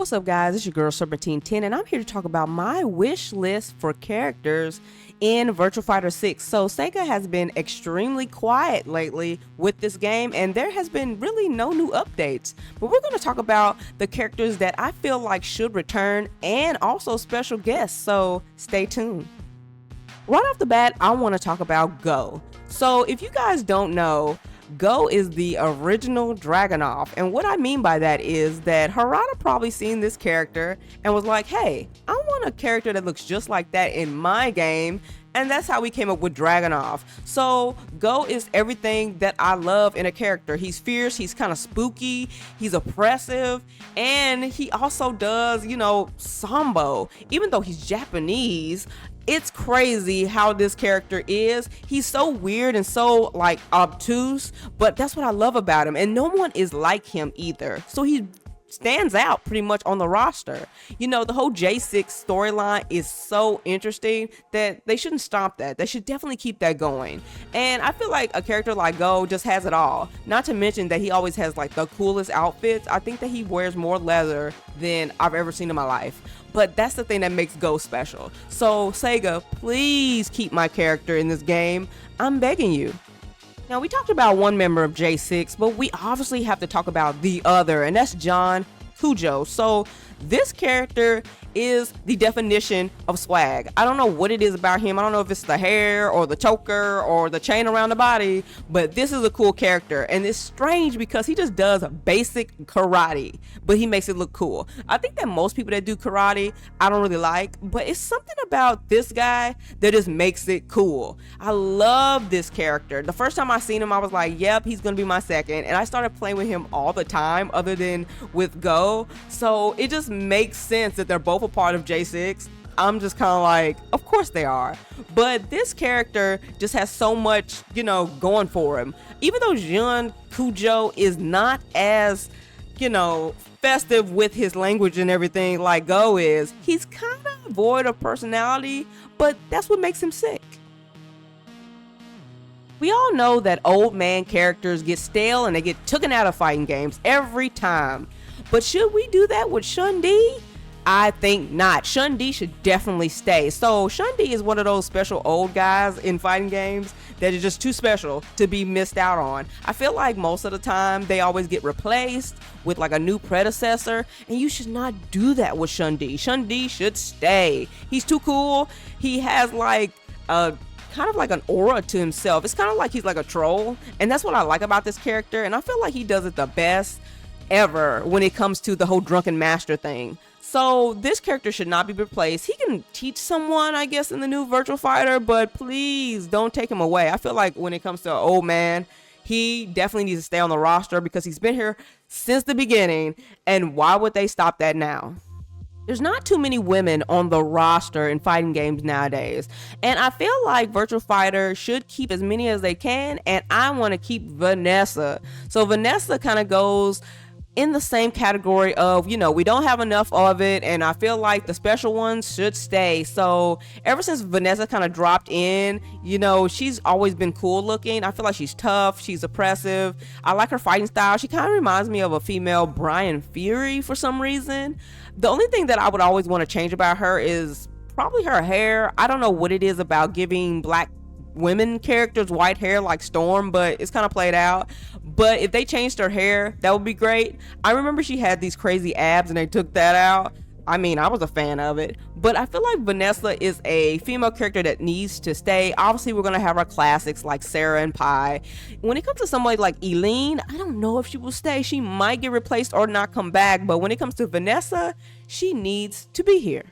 What's up, guys? It's your girl Serpentine10, and I'm here to talk about my wish list for characters in Virtua Fighter 6. So Sega has been extremely quiet lately with this game, and there has been really no new updates. But we're going to talk about the characters that I feel like should return and also special guests, so stay tuned. Right off the bat, I want to talk about Go. So if you guys don't know, Go is the original Dragunov, and what I mean by that is that Harada probably seen this character and was like, hey, I want a character that looks just like that in my game, and that's how we came up with Dragunov. So Go is everything that I love in a character. He's fierce, he's kind of spooky, he's oppressive, and he also does, sambo. Even though he's Japanese, it's crazy how this character is. He's so weird and so obtuse, but that's what I love about him, and no one is like him either. So he stands out pretty much on the roster. The whole J6 storyline is so interesting that they shouldn't stop that. They should definitely keep that going. And I feel like a character like Go just has it all. Not to mention that he always has the coolest outfits. I think that he wears more leather than I've ever seen in my life. But that's the thing that makes Go special. So Sega, please keep my character in this game. I'm begging you. Now, we talked about one member of J6, but we obviously have to talk about the other, and that's Kujo. So this character is the definition of swag. I don't know what it is about him. I don't know if it's the hair or the choker or the chain around the body, but this is a cool character, and it's strange because he just does basic karate, but he makes it look cool. I think that most people that do karate, I don't really like, but it's something about this guy that just makes it cool. I love this character. The first time I seen him, I was like, yep, he's gonna be my second, and I started playing with him all the time other than with Go, so it just makes sense that they're both a part of J6. I'm just kind of like, of course they are. But this character just has so much, going for him. Even though Jin Kujo is not as, festive with his language and everything like Go is, he's kind of void of personality, but that's what makes him sick. We all know that old man characters get stale and they get taken out of fighting games every time. But should we do that with Shundee? I think not. Shundee should definitely stay. So Shundee is one of those special old guys in fighting games that is just too special to be missed out on. I feel like most of the time they always get replaced with a new predecessor, and you should not do that with Shundee. Shundee should stay. He's too cool. He has a kind of an aura to himself. It's kind of like he's like a troll, and that's what I like about this character, and I feel like he does it the best ever when it comes to the whole drunken master thing. So this character should not be replaced. He can teach someone, I guess, in the new Virtua Fighter, but please don't take him away. I feel like when it comes to an old man, he definitely needs to stay on the roster because he's been here since the beginning, and why would they stop that now? There's not too many women on the roster in fighting games nowadays, and I feel like Virtua Fighter should keep as many as they can, and I want to keep Vanessa. So Vanessa kind of goes in the same category of, we don't have enough of it, and I feel like the special ones should stay. So ever since Vanessa kind of dropped in, she's always been cool looking. I feel like she's tough, she's oppressive. I like her fighting style. She kind of reminds me of a female Brian Fury for some reason. The only thing that I would always want to change about her is probably her hair. I don't know what it is about giving black women characters white hair like Storm, but it's kind of played out. But if they changed her hair, that would be great. I remember she had these crazy abs and they took that out. I mean, I was a fan of it, but I feel like Vanessa is a female character that needs to stay. Obviously, we're going to have our classics like Sarah and Pi. When it comes to somebody like Eileen, I don't know if she will stay. She might get replaced or not come back, but when it comes to Vanessa, she needs to be here.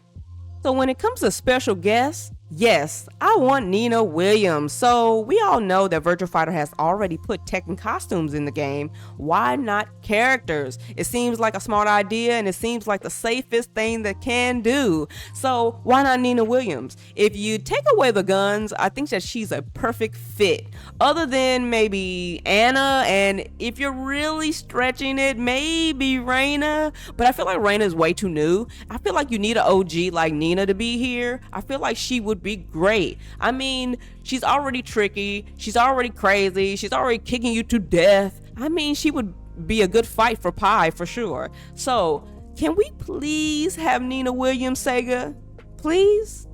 So when it comes to special guests, yes, I want Nina Williams. So we all know that Virtua Fighter has already put Tekken costumes in the game. Why not characters? It seems like a smart idea, and it seems like the safest thing that can do. So why not Nina Williams? If you take away the guns, I think that she's a perfect fit. Other than maybe Anna, and if you're really stretching it, maybe Reina. But I feel like Reina is way too new. I feel like you need an OG like Nina to be here. I feel like she would be great. I mean, she's already tricky, she's already crazy, she's already kicking you to death. I mean, she would be a good fight for Pi for sure. So Can we please have Nina Williams Sega? Please?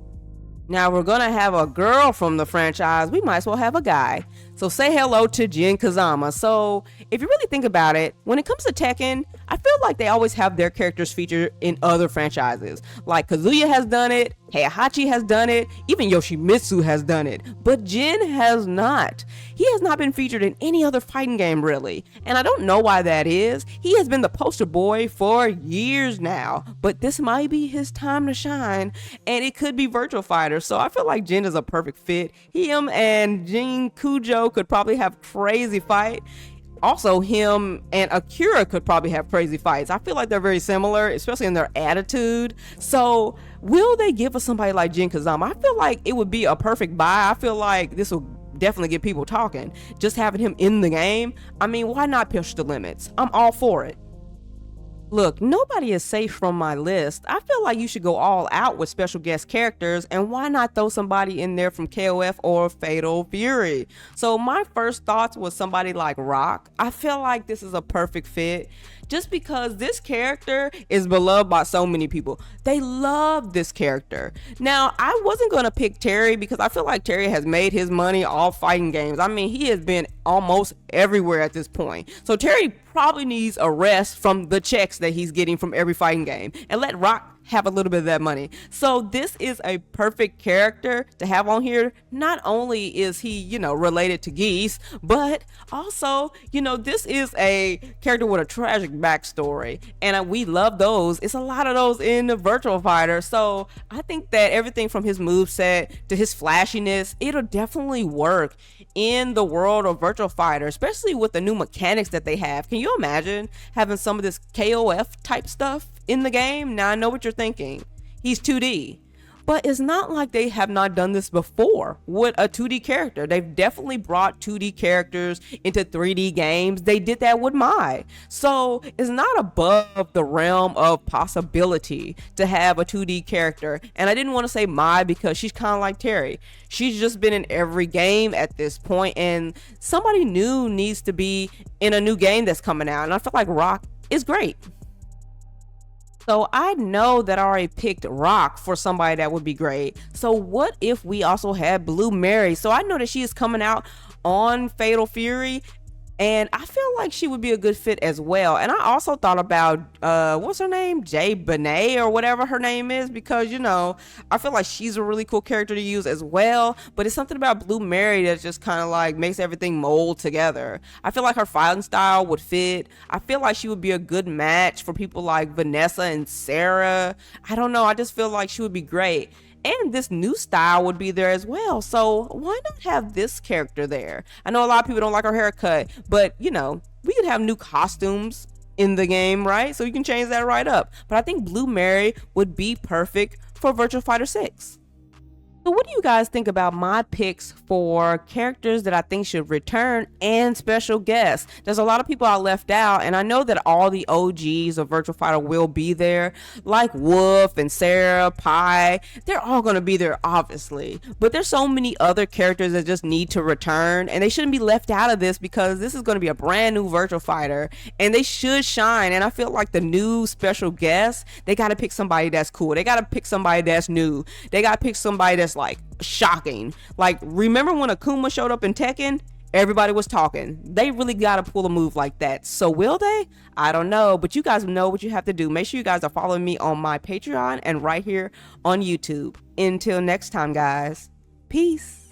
Now we're gonna have a girl from the franchise, we might as well have a guy. So say hello to Jin Kazama. So if you really think about it, when it comes to Tekken, I feel like they always have their characters featured in other franchises. Like Kazuya has done it, Heihachi has done it, even Yoshimitsu has done it, but Jin has not. He has not been featured in any other fighting game really, and I don't know why that is. He has been the poster boy for years now, but this might be his time to shine, and it could be Virtua Fighter, so I feel like Jin is a perfect fit. Him and Jin Kujo could probably have crazy fight. Also, him and Akira could probably have crazy fights. I feel like they're very similar, especially in their attitude. So, will they give us somebody like Jin Kazama? I feel like it would be a perfect buy. I feel like this will definitely get people talking. Just having him in the game, I mean, why not push the limits? I'm all for it. Look, nobody is safe from my list. I feel like you should go all out with special guest characters, and why not throw somebody in there from KOF or Fatal Fury? So my first thoughts was somebody like Rock. I feel like this is a perfect fit just because this character is beloved by so many people. They love this character. Now, I wasn't gonna pick Terry because I feel like Terry has made his money off fighting games. I mean, he has been almost everywhere at this point. So Terry probably needs a rest from the checks that he's getting from every fighting game, and let Rock have a little bit of that money. So this is a perfect character to have on here. Not only is he, related to Geese, but also, this is a character with a tragic backstory, and we love those. It's a lot of those in the Virtua Fighter. So I think that everything from his moveset to his flashiness, it'll definitely work in the world of Virtua Fighter, especially with the new mechanics that they have. Can you imagine having some of this KOF type stuff in the game? Now I know what you're thinking. He's 2D. But it's not like they have not done this before with a 2D character. They've definitely brought 2D characters into 3D games. They did that with Mai. So it's not above the realm of possibility to have a 2D character. And I didn't want to say Mai because she's kind of like Terry. She's just been in every game at this point, and somebody new needs to be in a new game that's coming out. And I feel like Rock is great. So I know that I already picked Rock for somebody that would be great. So what if we also had Blue Mary? So I know that she is coming out on Fatal Fury, and I feel like she would be a good fit as well. And I also thought about, what's her name? Jay Benet or whatever her name is, because, I feel like she's a really cool character to use as well. But it's something about Blue Mary that just kind of like makes everything mold together. I feel like her fighting style would fit. I feel like she would be a good match for people like Vanessa and Sarah. I don't know. I just feel like she would be great. And this new style would be there as well. So why not have this character there? I know a lot of people don't like her haircut, but we could have new costumes in the game, right? So you can change that right up. But I think Blue Mary would be perfect for Virtua Fighter 6. So what do you guys think about my picks for characters that I think should return and special guests? There's a lot of people I left out, and I know that all the OGs of Virtua Fighter will be there, like Wolf and Sarah, Pi. They're all going to be there, obviously. But there's so many other characters that just need to return, and they shouldn't be left out of this because this is going to be a brand new Virtua Fighter, and they should shine. And I feel like the new special guests, they got to pick somebody that's cool. They got to pick somebody that's new. They got to pick somebody that's like shocking. Like, remember when Akuma showed up in Tekken? Everybody was talking. They really got to pull a move like that. So will they? I don't know, but you guys know what you have to do. Make sure you guys are following me on my Patreon and right here on YouTube. Until next time, guys. Peace.